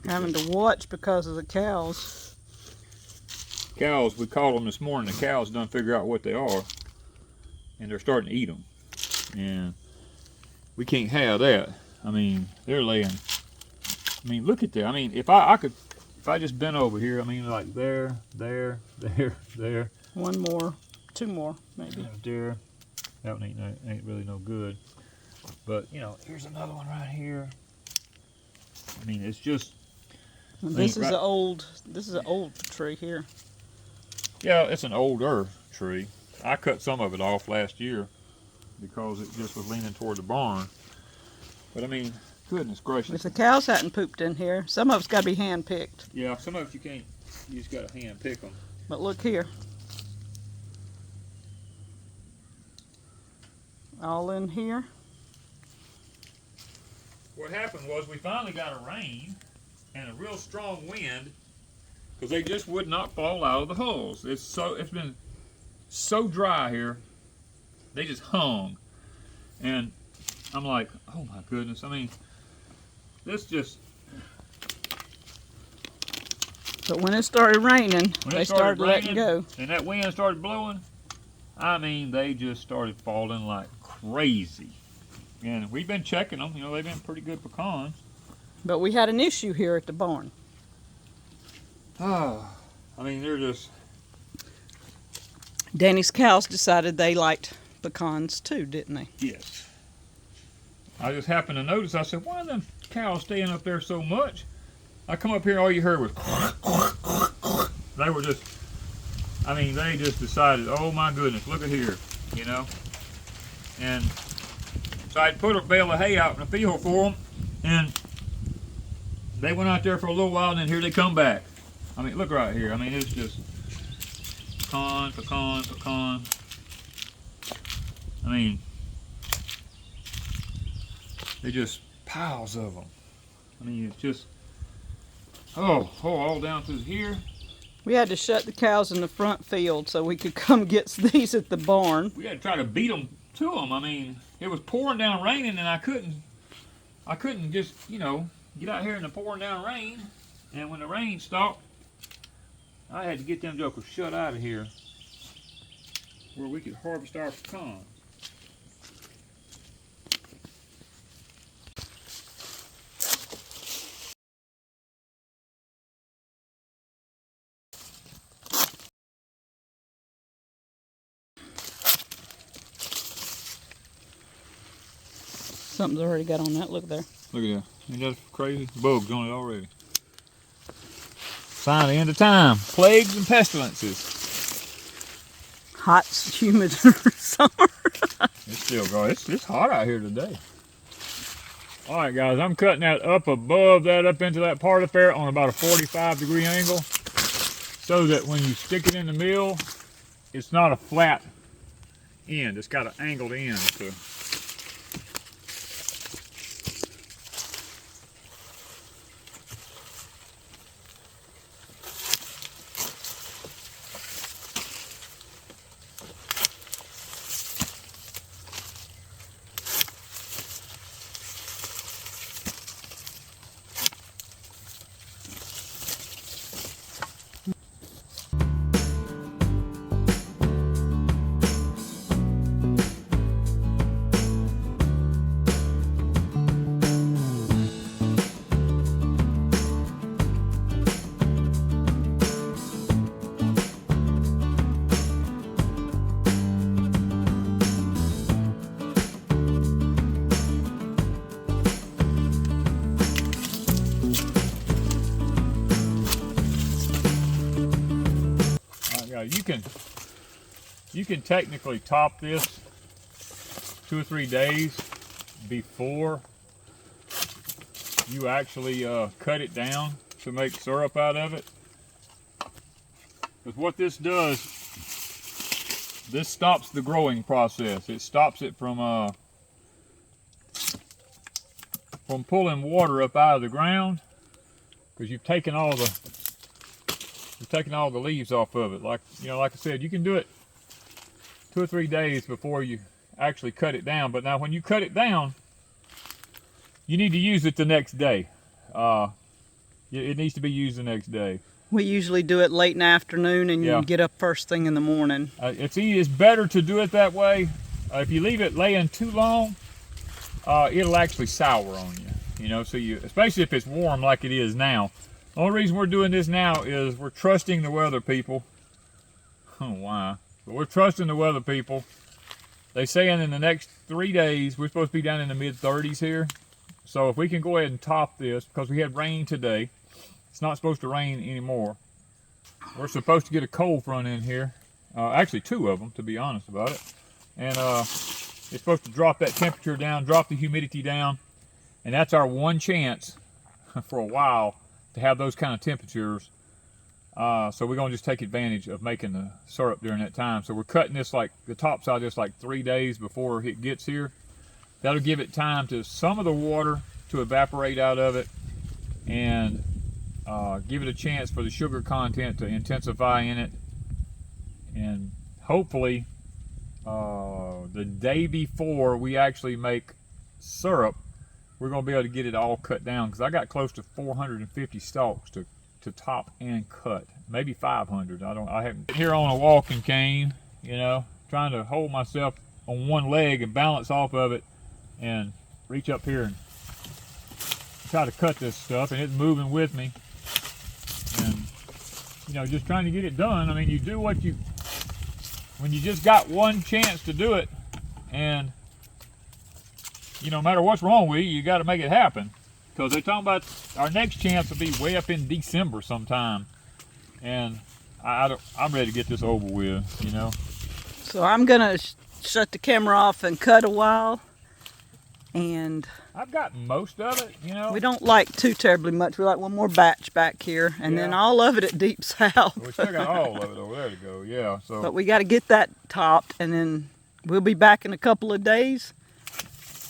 Having to watch because of the cows. Cows, we called them this morning. The cows done figure out what they are, and they're starting to eat them. And we can't have that. I mean, they're laying. I mean, look at that. I mean, if I just bent over here, I mean, like there. One more, two more, maybe. There. That one ain't really no good. But you know, here's another one right here. I mean, it's just. This is an old tree here. Yeah, it's an older tree. I cut some of it off last year because it just was leaning toward the barn. But I mean, goodness gracious. If the cows hadn't pooped in here, some of it's got to be hand picked. Yeah, some of it you can't. You just got to hand pick them. But look here. All in here. What happened was we finally got a rain and a real strong wind because they just would not fall out of the holes. It's been so dry here. They just hung. And I'm like, oh my goodness. I mean, this just. But when it started raining, they started letting go. And that wind started blowing. I mean, they just started falling like crazy. And we've been checking them. You know, they've been pretty good pecans. But we had an issue here at the barn. Oh, I mean, they're just. Danny's cows decided they liked pecans too, didn't they? Yes. I just happened to notice, I said, why are them cows staying up there so much? I come up here and all you heard was they were just, I mean, they just decided, oh my goodness, look at here, you know. And so I put a bale of hay out in the field for them, and they went out there for a little while, and then here they come back. I mean, look right here. I mean, it's just pecan, pecan, pecan. I mean, they just piles of them. I mean, it's just, all down through here. We had to shut the cows in the front field so we could come get these at the barn. We had to try to beat them to them. I mean, it was pouring down raining, and I couldn't just, you know, get out here in the pouring down rain. And when the rain stopped, I had to get them jokers shut out of here where we could harvest our pecans. Something's already got on that. Look there. Look at that. Ain't that crazy? Bugs on it already. Sign of the end of time. Plagues and pestilences. Hot, humid summer. It's still going. It's hot out here today. All right, guys. I'm cutting that up above that, up into that part of there on about a 45-degree angle, so that when you stick it in the mill, it's not a flat end. It's got an angled end. So. You can technically top this 2 or 3 days before you actually cut it down to make syrup out of it. Because what this does, this stops the growing process. It stops it from pulling water up out of the ground, because you've taken all the leaves off of it. Like I said, you can do it 2 or 3 days before you actually cut it down. But now when you cut it down, you need to use it the next day. it needs to be used the next day. We usually do it late in the afternoon and you get up first thing in the morning. It's better to do it that way. If you leave it laying too long, it'll actually sour on you. You know, so especially if it's warm like it is now. The only reason we're doing this now is we're trusting the weather people. I don't know why, but we're trusting the weather people. They saying in the next 3 days, we're supposed to be down in the mid-30s here. So if we can go ahead and top this, because we had rain today. It's not supposed to rain anymore. We're supposed to get a cold front in here. Actually 2 of them, to be honest about it. And it's supposed to drop that temperature down, drop the humidity down. And that's our one chance for a while to have those kind of temperatures. So we're going to just take advantage of making the syrup during that time. So we're cutting this like, the top side of this like 3 days before it gets here. That'll give it time to some of the water to evaporate out of it and give it a chance for the sugar content to intensify in it. And hopefully the day before we actually make syrup, we're going to be able to get it all cut down, because I got close to 450 stalks to top and cut, maybe 500. I haven't been here on a walking cane, you know, trying to hold myself on one leg and balance off of it and reach up here and try to cut this stuff, and it's moving with me. And you know, just trying to get it done. I mean, you do what when you just got one chance to do it, and you know, no matter what's wrong with you, you got to make it happen. Because they're talking about our next chance will be way up in December sometime, and I'm ready to get this over with, you know. So I'm gonna shut the camera off and cut a while, and I've got most of it, you know. We don't like too terribly much. We like one more batch back here, and then all of it at Deep South. We still got all of it over there to go, yeah. So, but we got to get that topped, and then we'll be back in a couple of days.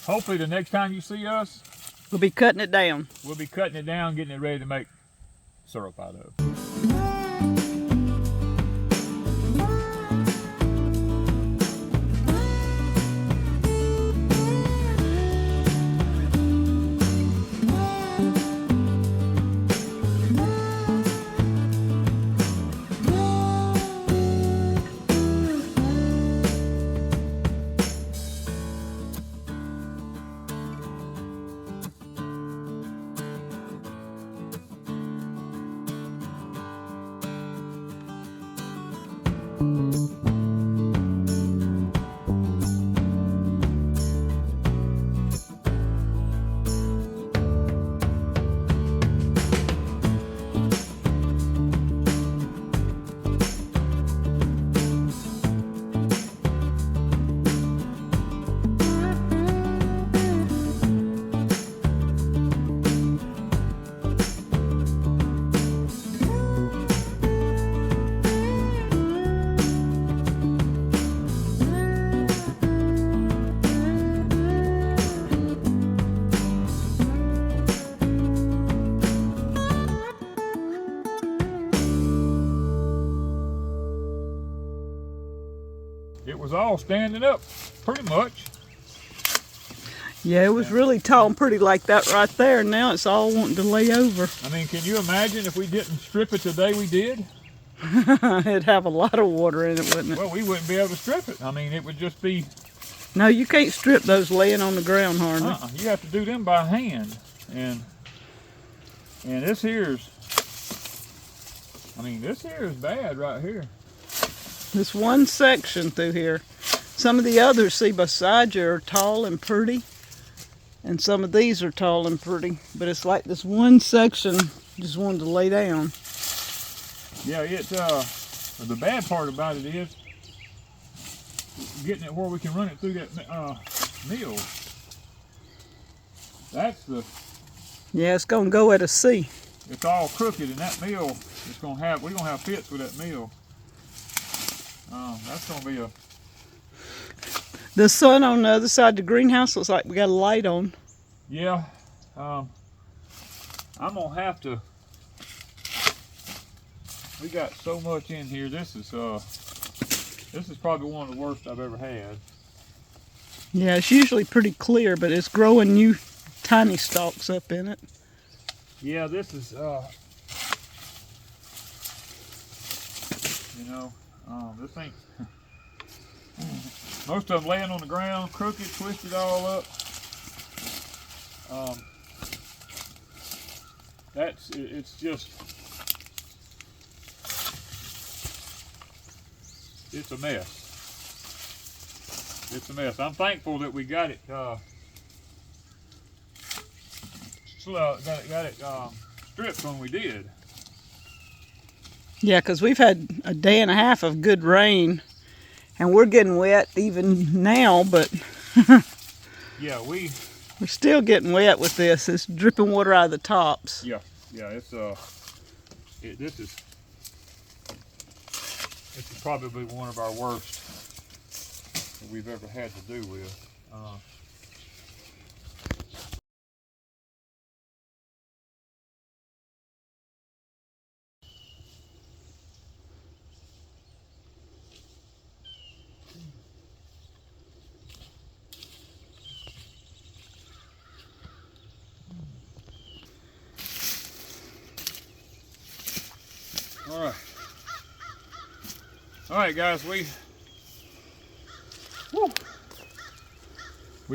Hopefully the next time you see us, we'll be cutting it down. We'll be cutting it down, getting it ready to make syrup out of. It was all standing up, pretty much. Yeah, it was really tall and pretty like that right there. Now it's all wanting to lay over. I mean, can you imagine if we didn't strip it the day we did? It'd have a lot of water in it, wouldn't it? Well, we wouldn't be able to strip it. I mean, it would just be... No, you can't strip those laying on the ground hardly. You have to do them by hand. And this here's... I mean, this here is bad right here. This one section through here. Some of the others, see beside you, are tall and pretty. And some of these are tall and pretty. But it's like this one section just wanted to lay down. Yeah, it's the bad part about it is getting it where we can run it through that mill. That's the... Yeah, it's gonna go at a C. It's all crooked, and that mill is gonna have, we're gonna have fits with that mill. That's gonna be a... The sun on the other side of the greenhouse looks like we got a light on. Yeah, I'm gonna have to... We got so much in here. This is probably one of the worst I've ever had. Yeah, it's usually pretty clear, but it's growing new tiny stalks up in it. Yeah, this is, you know, this ain't, most of them laying on the ground, crooked, twisted all up. It's just, it's a mess. It's a mess. I'm thankful that we got it, stripped when we did. Yeah, because we've had a day and a half of good rain, and we're getting wet even now, but Yeah, we're still getting wet with this. It's dripping water out of the tops. yeah, it's this is probably one of our worst that we've ever had to do with. All right, guys, we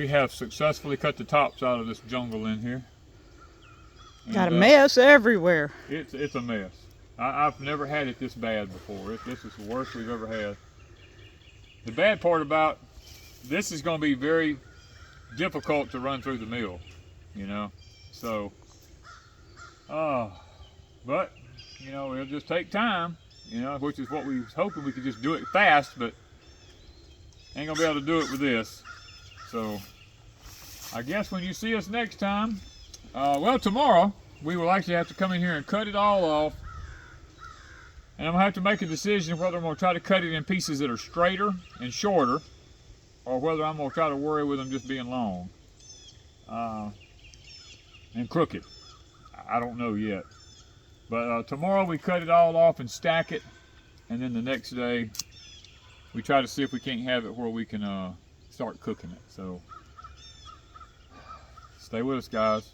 have successfully cut the tops out of this jungle in here. Got a mess everywhere. It's a mess. I've never had it this bad before. This is the worst we've ever had. The bad part about this is going to be very difficult to run through the mill, you know. So, but you know, it'll just take time, you know, which is what we was hoping we could just do it fast, but ain't gonna be able to do it with this. So, I guess when you see us next time, well, tomorrow we will actually have to come in here and cut it all off. And I'm going to have to make a decision whether I'm going to try to cut it in pieces that are straighter and shorter, or whether I'm going to try to worry with them just being long and crooked. I don't know yet. But tomorrow we cut it all off and stack it, and then the next day we try to see if we can't have it where we can start cooking it. So stay with us, guys.